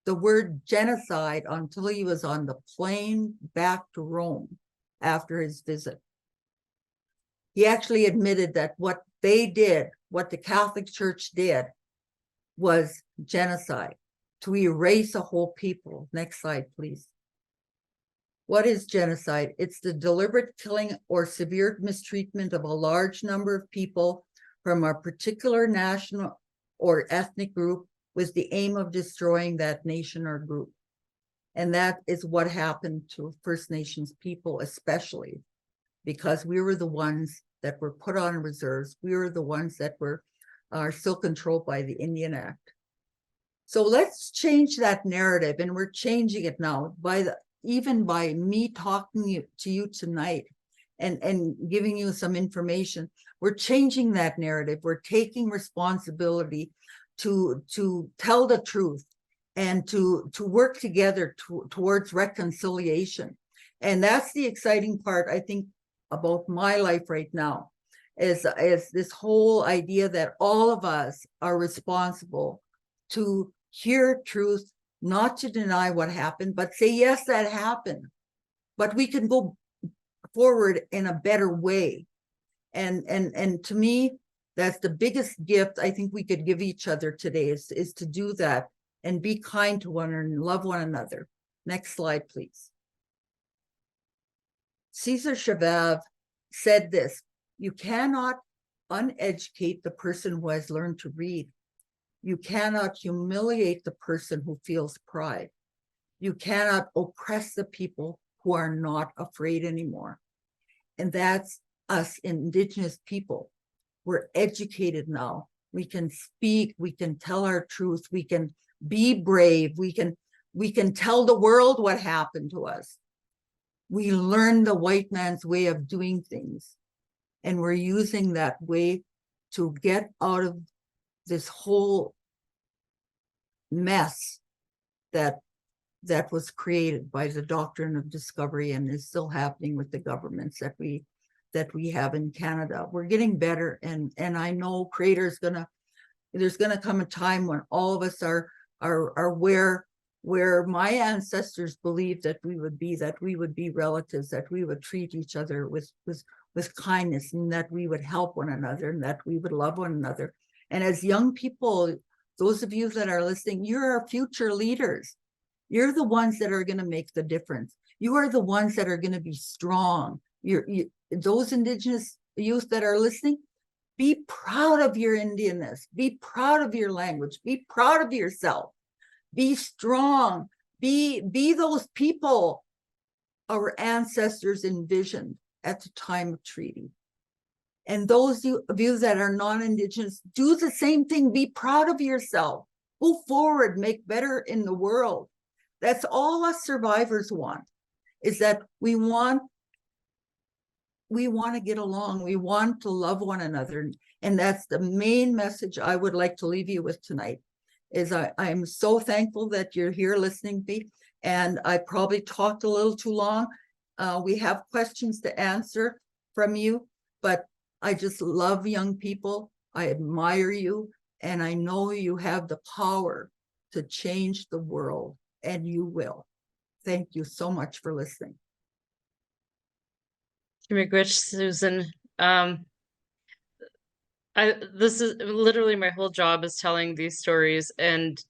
the word genocide until he was on the plane back to Rome after his visit. He actually admitted that what they did, what the Catholic Church did, was genocide, to erase a whole people. Next slide, please. What is genocide? It's the deliberate killing or severe mistreatment of a large number of people from a particular national or ethnic group with the aim of destroying that nation or group. And that is what happened to First Nations people, especially because we were the ones that were put on reserves. We were the ones that are still controlled by the Indian Act. So let's change that narrative, and we're changing it now even by me talking to you tonight and giving you some information. We're changing that narrative. We're taking responsibility to tell the truth and to work together towards reconciliation. And that's the exciting part, I think, about my life right now, is this whole idea that all of us are responsible to hear truth, not to deny what happened, but say, yes, that happened, but we can go forward in a better way. And to me, that's the biggest gift I think we could give each other today, is to do that and be kind to one another and love one another. Next slide, please. Cesar Chavez said this: you cannot uneducate the person who has learned to read. You cannot humiliate the person who feels pride. You cannot oppress the people who are not afraid anymore. And that's us Indigenous people. We're educated now. We can speak, we can tell our truth, we can be brave, we can tell the world what happened to us. We learned the white man's way of doing things, and we're using that way to get out of this whole mess that was created by the doctrine of discovery and is still happening with the governments that we have in Canada. We're getting better, and I know there's gonna come a time when all of us are where my ancestors believed that we would be relatives, that we would treat each other with kindness, and that we would help one another, and that we would love one another. And as young people, those of you that are listening, you're our future leaders. You're the ones that are going to make the difference. You are the ones that are going to be strong. Those Indigenous youth that are listening, Be proud of your Indianness. Be proud of your language. Be proud of yourself. Be strong. Be those people our ancestors envisioned at the time of treaty. And those of you that are non-Indigenous, do the same thing. Be proud of yourself. Go forward, make better in the world. That's all us survivors want, is that we want to get along. We want to love one another. And that's the main message I would like to leave you with tonight, is I'm so thankful that you're here listening to me. And I probably talked a little too long. We have questions to answer from you, but I just love young people. I admire you, and I know you have the power to change the world, and you will. Thank you so much for listening. Susan. This is literally my whole job is telling these stories, and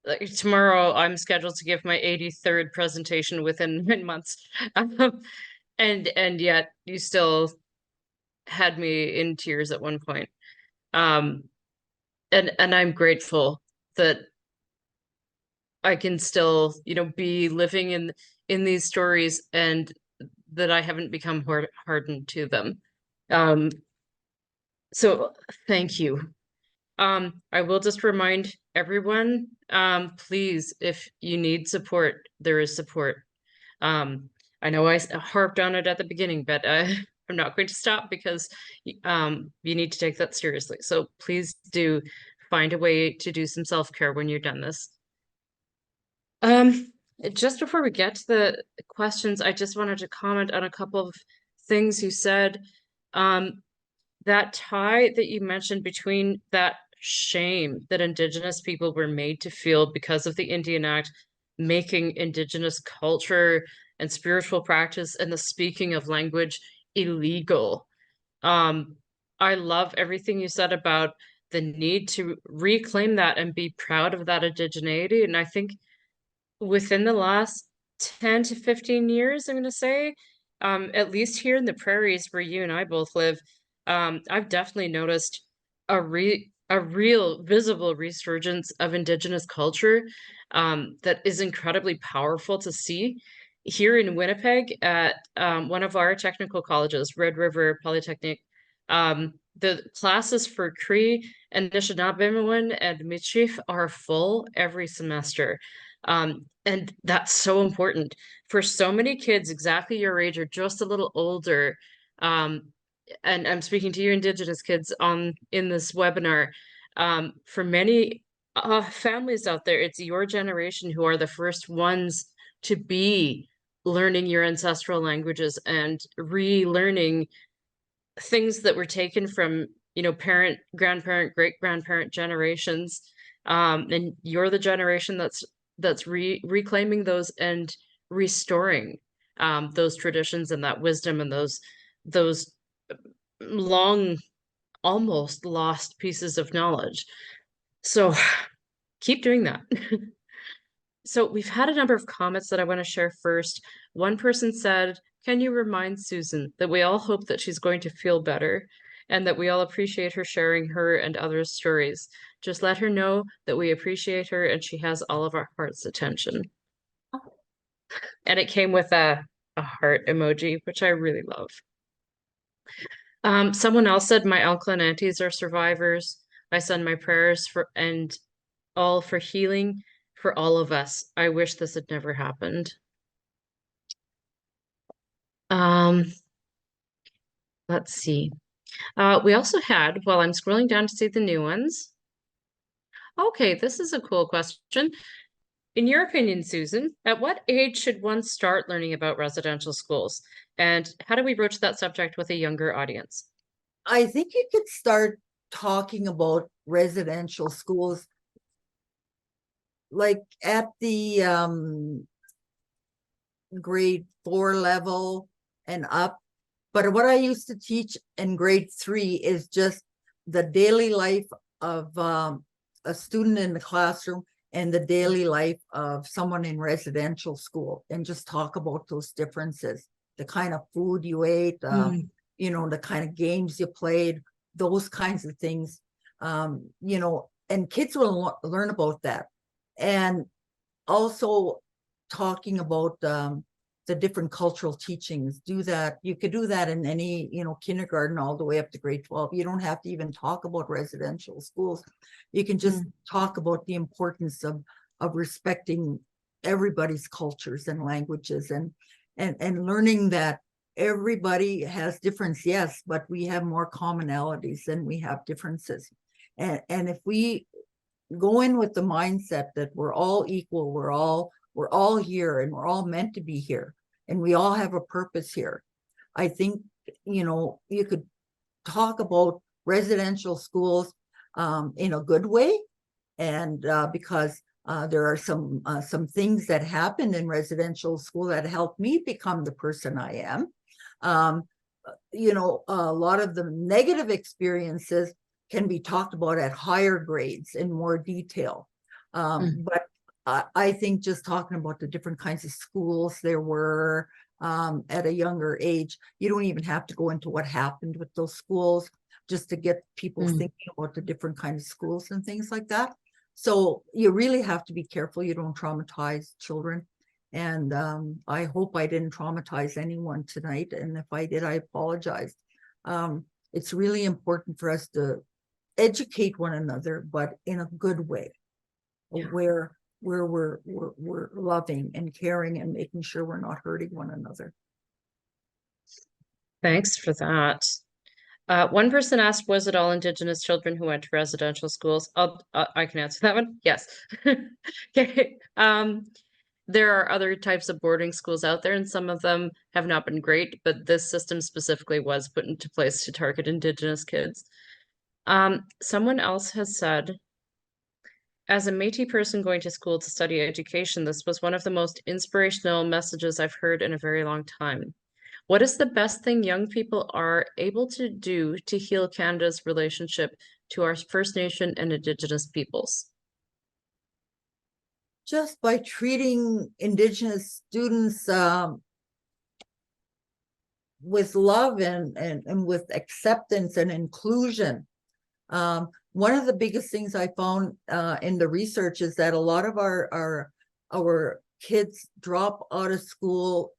like, tomorrow I'm scheduled to give my 83rd presentation within 9 months. And yet you still had me in tears at one point. And I'm grateful that I can still, be living in these stories, and that I haven't become hardened to them. So thank you. I will just remind everyone, please, if you need support, there is support. I know I harped on it at the beginning, but I'm not going to stop, because you need to take that seriously. So please do find a way to do some self-care when you're done this. Just before we get to the questions, I just wanted to comment on a couple of things you said. That tie that you mentioned between that shame that Indigenous people were made to feel because of the Indian Act, making Indigenous culture and spiritual practice and the speaking of language illegal. I love everything you said about the need to reclaim that and be proud of that indigeneity. And I think within the last 10 to 15 years, I'm going to say, at least here in the prairies where you and I both live, I've definitely noticed a real visible resurgence of Indigenous culture that is incredibly powerful to see. Here in Winnipeg at one of our technical colleges, Red River Polytechnic, the classes for Cree and Anishinaabe and Michif are full every semester. And that's so important for so many kids exactly your age or just a little older. And I'm speaking to you Indigenous kids in this webinar. For many families out there, it's your generation who are the first ones to be learning your ancestral languages and relearning things that were taken from, parent, grandparent, great-grandparent generations. And you're the generation that's reclaiming those and restoring those traditions and that wisdom and those long, almost lost pieces of knowledge. So keep doing that. So we've had a number of comments that I want to share first. One person said, can you remind Susan that we all hope that she's going to feel better and that we all appreciate her sharing her and others' stories. Just let her know that we appreciate her and she has all of our heart's attention. And it came with a heart emoji, which I really love. Someone else said, my uncle and aunties are survivors. I send my prayers for healing for all of us. I wish this had never happened. Let's see. We also had, while I'm scrolling down to see the new ones. Okay, this is a cool question. In your opinion, Susan, at what age should one start learning about residential schools? And how do we broach that subject with a younger audience? I think you could start talking about residential schools like at the grade 4 level and up. But what I used to teach in grade 3 is just the daily life of a student in the classroom and the daily life of someone in residential school, and just talk about those differences, the kind of food you ate, the kind of games you played, those kinds of things, you know, and kids will learn about that. And also talking about the different cultural teachings. Do that. You could do that in any, you know, kindergarten all the way up to grade 12. You don't have to even talk about residential schools. You can just talk about the importance of respecting everybody's cultures and languages, and learning that everybody has difference, yes, but we have more commonalities than we have differences. And if we go in with the mindset that we're all equal, we're all here, and we're all meant to be here, and we all have a purpose here, I think, you know, you could talk about residential schools in a good way. And because there are some things that happened in residential school that helped me become the person I am. You know, a lot of the negative experiences can be talked about at higher grades in more detail. But I think just talking about the different kinds of schools there were at a younger age, you don't even have to go into what happened with those schools, just to get people thinking about the different kinds of schools and things like that. So you really have to be careful you don't traumatize children. And I hope I didn't traumatize anyone tonight. And if I did, I apologize. It's really important for us to educate one another, but in a good way, where we're loving and caring and making sure we're not hurting one another. Thanks for that. One person asked, was it all Indigenous children who went to residential schools? I can answer that one. Yes. Okay. There are other types of boarding schools out there, and some of them have not been great, but this system specifically was put into place to target Indigenous kids. Someone else has said, as a Métis person going to school to study education, this was one of the most inspirational messages I've heard in a very long time. What is the best thing young people are able to do to heal Canada's relationship to our First Nation and Indigenous peoples? Just by treating Indigenous students with love and with acceptance and inclusion. One of the biggest things I found in the research is that a lot of our kids drop out of school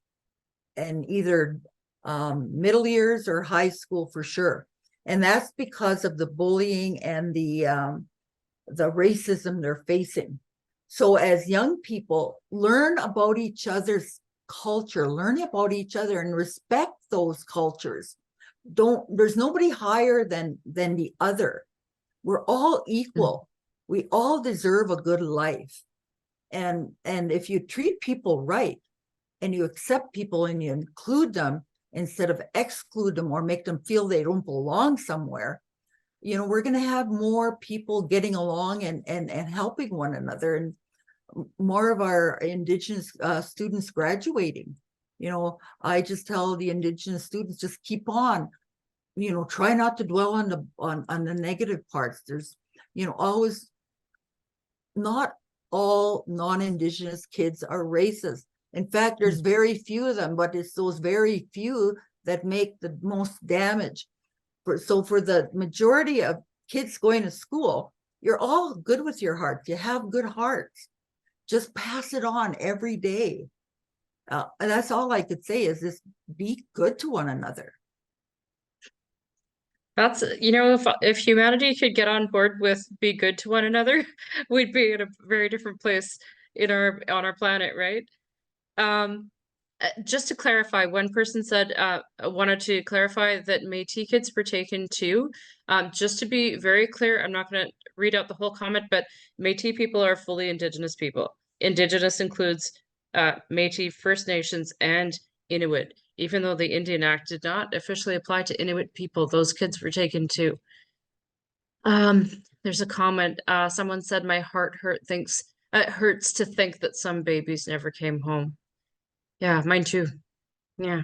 and either middle years or high school for sure. And that's because of the bullying and the racism they're facing. So as young people, learn about each other's culture, learn about each other and respect those cultures. There's nobody higher than the other. We're all equal. We all deserve a good life. And if you treat people right, and you accept people and you include them instead of exclude them or make them feel they don't belong somewhere, you know, we're going to have more people getting along and helping one another, and more of our Indigenous students graduating. You know, I just tell the Indigenous students, just keep on, you know, try not to dwell on the negative parts. There's, you know, always, not all non-Indigenous kids are racist. In fact, there's very few of them, but it's those very few that make the most damage. So for the majority of kids going to school, you're all good with your hearts. You have good hearts. Just pass it on every day. And that's all I could say is just be good to one another. That's, you know, if humanity could get on board with be good to one another, we'd be in a very different place on our planet, right? Just to clarify, one person said wanted to clarify that Métis kids were taken too. Just to be very clear, I'm not going to read out the whole comment, but Métis people are fully Indigenous people. Indigenous includes Métis, First Nations, and Inuit. Even though the Indian Act did not officially apply to Inuit people, those kids were taken too. There's a comment. Someone said, "My heart hurts to think that some babies never came home." Yeah, mine too. Yeah.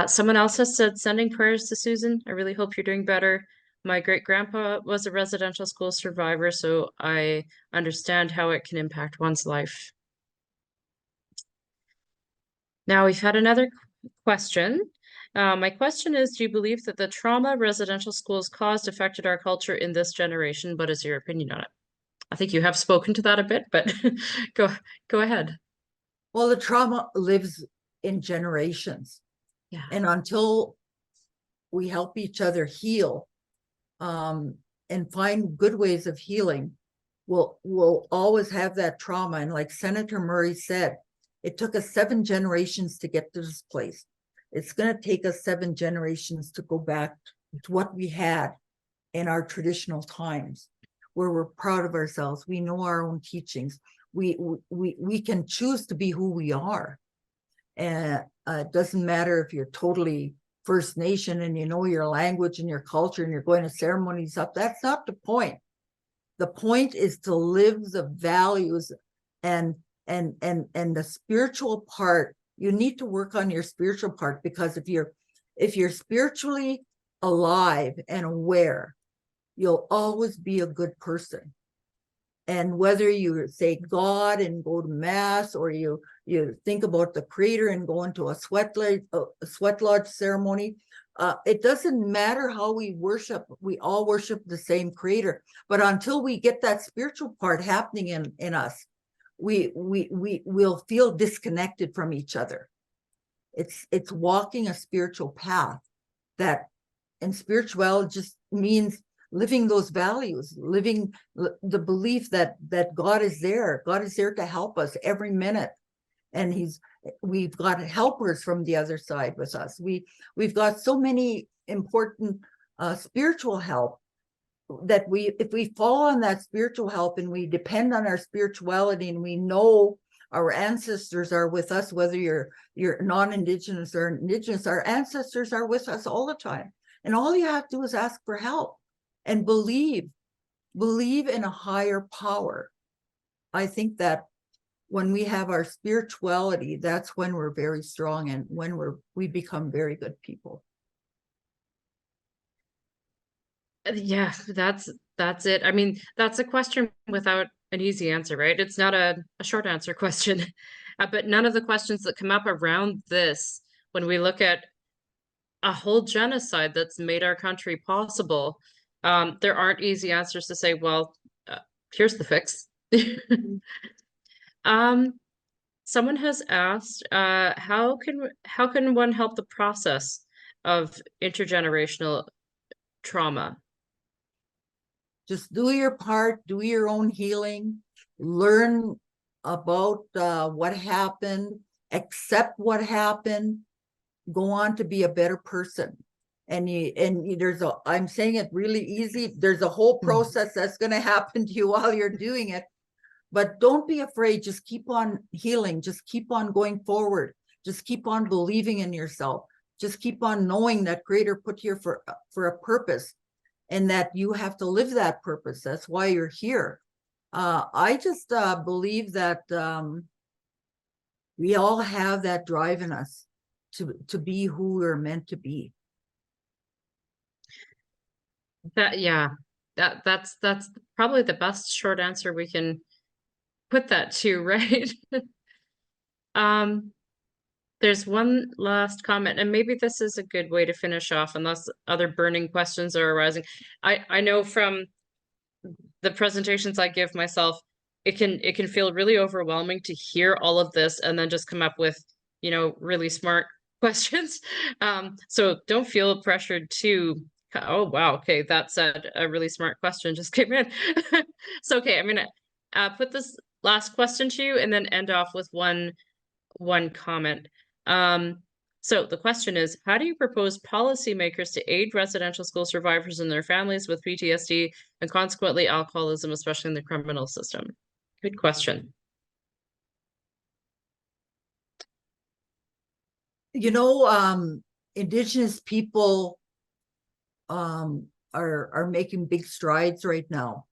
Someone else has said, "Sending prayers to Susan. I really hope you're doing better. My great-grandpa was a residential school survivor, so I understand how it can impact one's life." Now we've had another question. My question is, do you believe that the trauma residential schools caused affected our culture in this generation? What is your opinion on it? I think you have spoken to that a bit, but go ahead. Well, the trauma lives in generations. Yeah. And until we help each other heal, and find good ways of healing, we'll always have that trauma. And like Senator Murray said, it took us 7 generations to get to this place. It's going to take us 7 generations to go back to what we had in our traditional times, where we're proud of ourselves. We know our own teachings. We can choose to be who we are. And it doesn't matter if you're totally First Nation and you know your language and your culture and you're going to ceremonies up. That's not the point. The point is to live the values and the spiritual part. You need to work on your spiritual part, because if you're spiritually alive and aware, you'll always be a good person. And whether you say God and go to mass, or you think about the Creator and go into a sweat lodge ceremony, it doesn't matter how we worship. We all worship the same Creator. But until we get that spiritual part happening in us, we'll feel disconnected from each other. It's walking a spiritual path, that, and spirituality just means living those values, living the belief that God is there. God is there to help us every minute. And we've got helpers from the other side with us. We've got so many important spiritual help, that if we fall on that spiritual help and we depend on our spirituality, and we know our ancestors are with us, whether you're non-Indigenous or Indigenous, our ancestors are with us all the time. And all you have to do is ask for help and believe in a higher power. I think that when we have our spirituality, that's when we're very strong, and when we become very good people. Yeah, that's it. I mean, that's a question without an easy answer, right? It's not a short answer question. But none of the questions that come up around this, when we look at a whole genocide that's made our country possible, there aren't easy answers to say, well, here's the fix. Someone has asked, how can one help the process of intergenerational trauma? Just do your part, do your own healing, learn about what happened, accept what happened, go on to be a better person. And I'm saying it really easy. There's a whole process that's going to happen to you while you're doing it, but don't be afraid. Just keep on healing. Just keep on going forward. Just keep on believing in yourself. Just keep on knowing that Creator put you here for a purpose, and that you have to live that purpose. That's why you're here. I just believe that we all have that drive in us to be who we're meant to be. That's probably the best short answer we can put that to, right? There's one last comment, and maybe this is a good way to finish off, unless other burning questions are arising. I know from the presentations I give myself, it can feel really overwhelming to hear all of this and then just come up with, really smart questions. So don't feel pressured to, oh wow, okay, that said, a really smart question just came in. So okay, I'm gonna put this last question to you and then end off with one comment. So the question is, how do you propose policymakers to aid residential school survivors and their families with PTSD and consequently alcoholism, especially in the criminal system? Good question. Indigenous people are making big strides right now,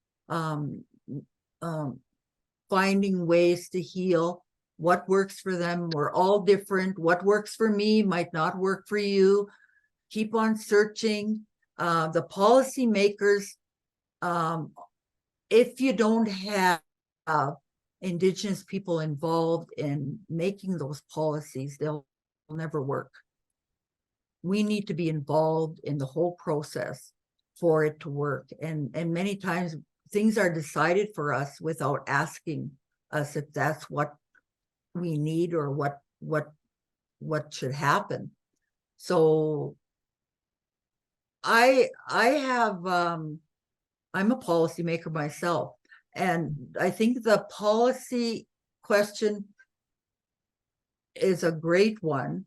finding ways to heal. What works for them? We're all different. What works for me might not work for you. Keep on searching. The policymakers, if you don't have Indigenous people involved in making those policies, they'll never work. We need to be involved in the whole process for it to work. And many times things are decided for us without asking us if that's what we need or what should happen. So I have I'm a policymaker myself, and I think the policy question is a great one,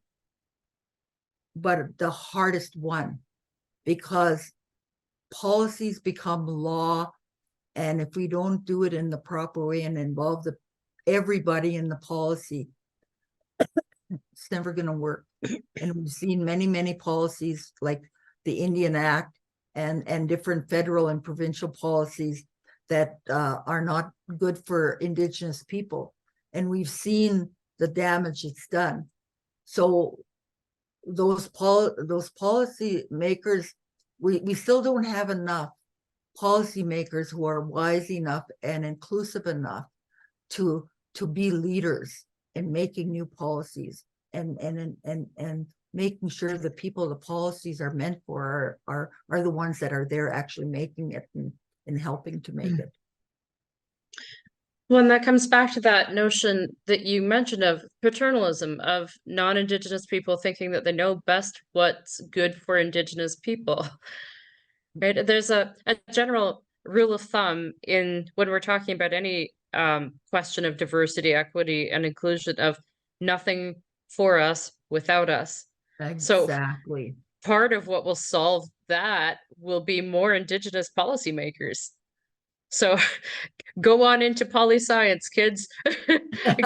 but the hardest one, because policies become law, and if we don't do it in the proper way and involve everybody in the policy, it's never going to work. And we've seen many policies like the Indian Act and different federal and provincial policies that are not good for Indigenous people. And we've seen the damage it's done. So those policy makers, we still don't have enough policymakers who are wise enough and inclusive enough to be leaders in making new policies and making sure the people the policies are meant for are the ones that are there actually making it and helping to make it. Well, and that comes back to that notion that you mentioned of paternalism, of non-Indigenous people thinking that they know best what's good for Indigenous people. Right? There's a general rule of thumb in when we're talking about any question of diversity, equity, and inclusion of nothing for us without us. Exactly. So part of what will solve that will be more Indigenous policymakers. So go on into poli-science, kids.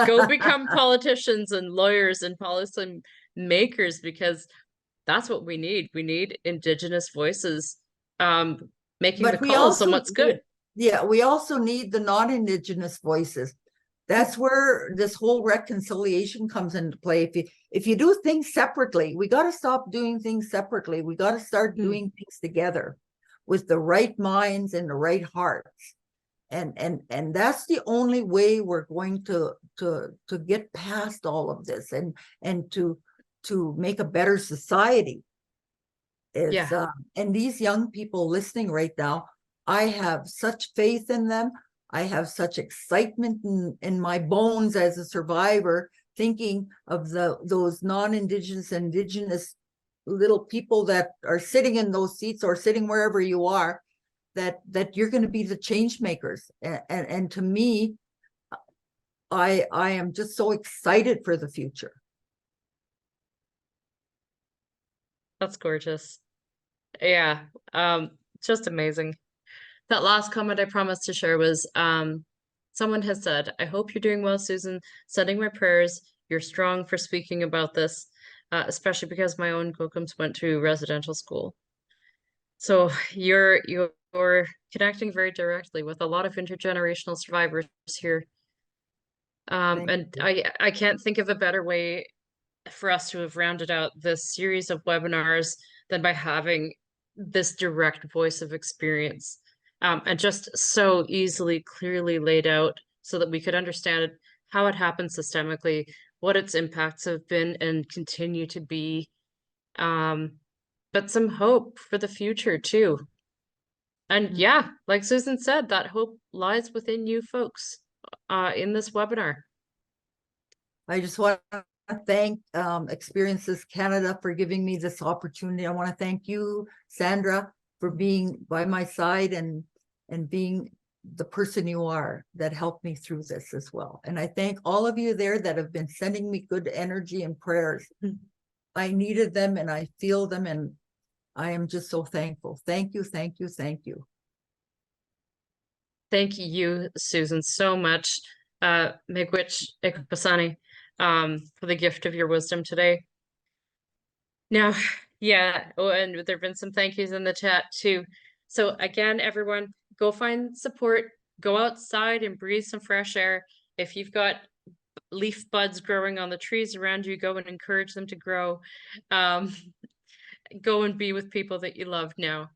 Go become politicians and lawyers and policy makers, because that's what we need. We need Indigenous voices making the calls on what's good. Yeah, we also need the non-Indigenous voices. That's where this whole reconciliation comes into play. If you do things separately, we got to stop doing things separately. We got to start doing things together with the right minds and the right hearts. And that's the only way we're going to get past all of this and to make a better society. And these young people listening right now, I have such faith in them. I have such excitement in my bones as a survivor, thinking of those non-Indigenous, Indigenous little people that are sitting in those seats or sitting wherever you are, that you're going to be the change makers. And to me, I am just so excited for the future. That's gorgeous. Yeah, just amazing. That last comment I promised to share was someone has said, I hope you're doing well, Susan. Sending my prayers. You're strong for speaking about this, especially because my own Gokums went to residential school. So you're connecting very directly with a lot of intergenerational survivors here. And I can't think of a better way for us to have rounded out this series of webinars than by having this direct voice of experience, and just so easily, clearly laid out so that we could understand how it happens systemically, what its impacts have been and continue to be, but some hope for the future too. And yeah, like Susan said, that hope lies within you folks in this webinar. I just want to thank Experiences Canada for giving me this opportunity. I want to thank you, Sandra, for being by my side and being the person you are that helped me through this as well. And I thank all of you there that have been sending me good energy and prayers. I needed them and I feel them, and I am just so thankful. Thank you, thank you, thank you. Thank you, Susan, so much. Miigwech Ikpasani, for the gift of your wisdom today. Now, yeah, oh, and there have been some thank yous in the chat too. So again, everyone, go find support, go outside and breathe some fresh air. If you've got leaf buds growing on the trees around you, go and encourage them to grow. Go and be with people that you love now.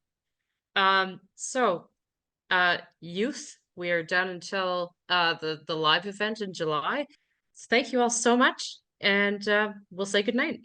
Youth, we are done until the live event in July. So thank you all so much. and we'll say goodnight.